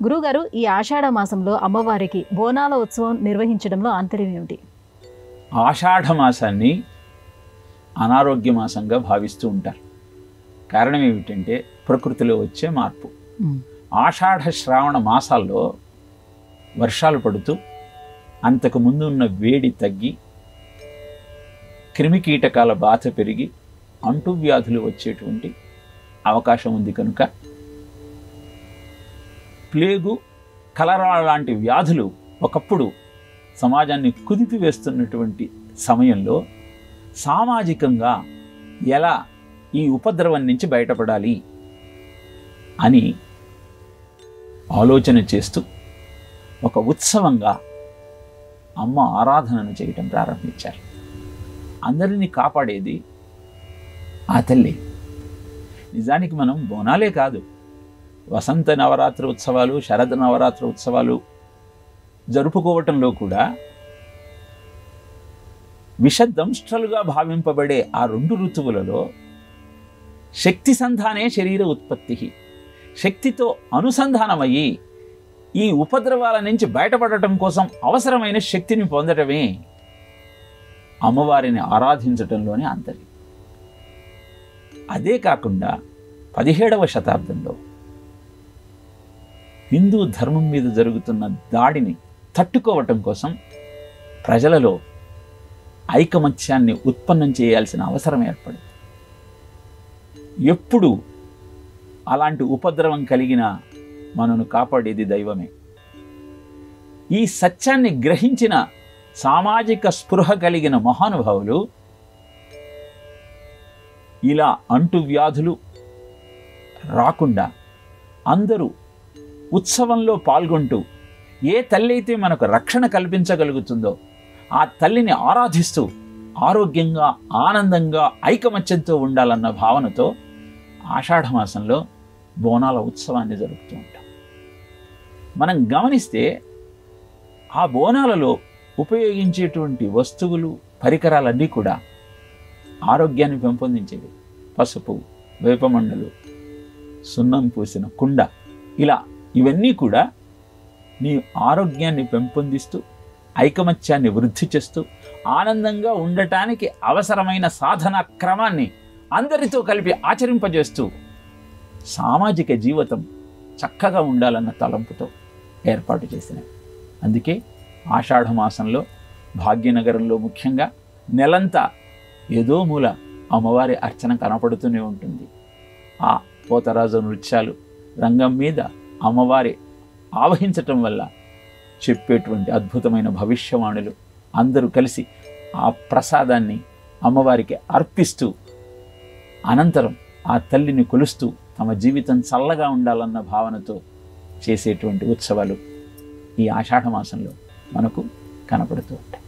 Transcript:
గురుగారు, ఈ ఆషాఢ మాసంలో అమ్మవారికి బోనాల ఉత్సవం నిర్వహించడంలో ఆంతర్యం ఏమిటి? ఆషాఢ మాసాన్ని అనారోగ్య మాసంగా భావిస్తూ ఉంటారు. కారణం ఏమిటంటే ప్రకృతిలో వచ్చే మార్పు. ఆషాఢ శ్రావణ మాసాల్లో వర్షాలు పడుతూ అంతకు ముందు ఉన్న వేడి తగ్గి క్రిమికీటకాల బాధ పెరిగి అంటువ్యాధులు వచ్చేటువంటి అవకాశం ఉంది కనుక ప్లేగు, కలరా లాంటి వ్యాధులు ఒకప్పుడు సమాజాన్ని కుదిపివేస్తున్నటువంటి సమయంలో సామాజికంగా ఎలా ఈ ఉపద్రవం నుంచి బయటపడాలి అని ఆలోచన చేస్తూ ఒక ఉత్సవంగా అమ్మ ఆరాధనను చేయటం ప్రారంభించారు. అందరినీ కాపాడేది ఆ తల్లి. నిజానికి మనం బోనాలే కాదు, వసంత నవరాత్రి ఉత్సవాలు, శరద్ నవరాత్రి ఉత్సవాలు జరుపుకోవటంలో కూడా విషదంష్ట్రలుగా భావింపబడే ఆ 2 ఋతువులలో శక్తి సంధానే శరీర ఉత్పత్తి, శక్తితో అనుసంధానమయ్యి ఈ ఉపద్రవాల నుంచి బయటపడటం కోసం అవసరమైన శక్తిని పొందటమే అమ్మవారిని ఆరాధించటంలోనే ఆంతర్యం. అదే కాకుండా 17వ శతాబ్దంలో హిందూ ధర్మం మీద జరుగుతున్న దాడిని తట్టుకోవటం కోసం ప్రజలలో ఐకమత్యాన్ని ఉత్పన్నం చేయాల్సిన అవసరం ఏర్పడింది. ఎప్పుడు అలాంటి ఉపద్రవం కలిగిన మనను కాపాడేది దైవమే. ఈ సత్యాన్ని గ్రహించిన సామాజిక స్పృహ కలిగిన మహానుభావులు ఇలా అంటువ్యాధులు రాకుండా అందరూ ఉత్సవంలో పాల్గొంటూ ఏ తల్లి అయితే మనకు రక్షణ కల్పించగలుగుతుందో ఆ తల్లిని ఆరాధిస్తూ ఆరోగ్యంగా, ఆనందంగా, ఐకమత్యంతో ఉండాలన్న భావనతో ఆషాఢ మాసంలో బోనాల ఉత్సవాన్ని జరుపుతూ ఉంటాం. మనం గమనిస్తే ఆ బోనాలలో ఉపయోగించేటువంటి వస్తువులు, పరికరాలన్నీ కూడా ఆరోగ్యాన్ని పెంపొందించేవి. పసుపు, వేపమండలు, సున్నం పూసిన కుండ, ఇలా ఇవన్నీ కూడా నీ ఆరోగ్యాన్ని పెంపొందిస్తూ ఐకమత్యాన్ని వృద్ధి చేస్తూ ఆనందంగా ఉండటానికి అవసరమైన సాధనా క్రమాన్ని అందరితో కలిపి ఆచరింపజేస్తూ సామాజిక జీవితం చక్కగా ఉండాలన్న తలంపుతో ఏర్పాటు చేసినవి. అందుకే ఆషాఢ మాసంలో భాగ్యనగరంలో ముఖ్యంగా నెలంతా ఏదో మూల అమ్మవారి అర్చన కనపడుతూనే ఉంటుంది. ఆ పోతరాజు నృత్యాలు, రంగం మీద అమ్మవారి ఆవహించటం వల్ల చెప్పేటువంటి అద్భుతమైన భవిష్యవాణులు, అందరూ కలిసి ఆ ప్రసాదాన్ని అమ్మవారికి అర్పిస్తూ అనంతరం ఆ తల్లిని కొలుస్తూ తమ జీవితం చల్లగా ఉండాలన్న భావనతో చేసేటువంటి ఉత్సవాలు ఈ ఆషాఢ మాసంలో మనకు కనపడుతూ ఉంటాయి.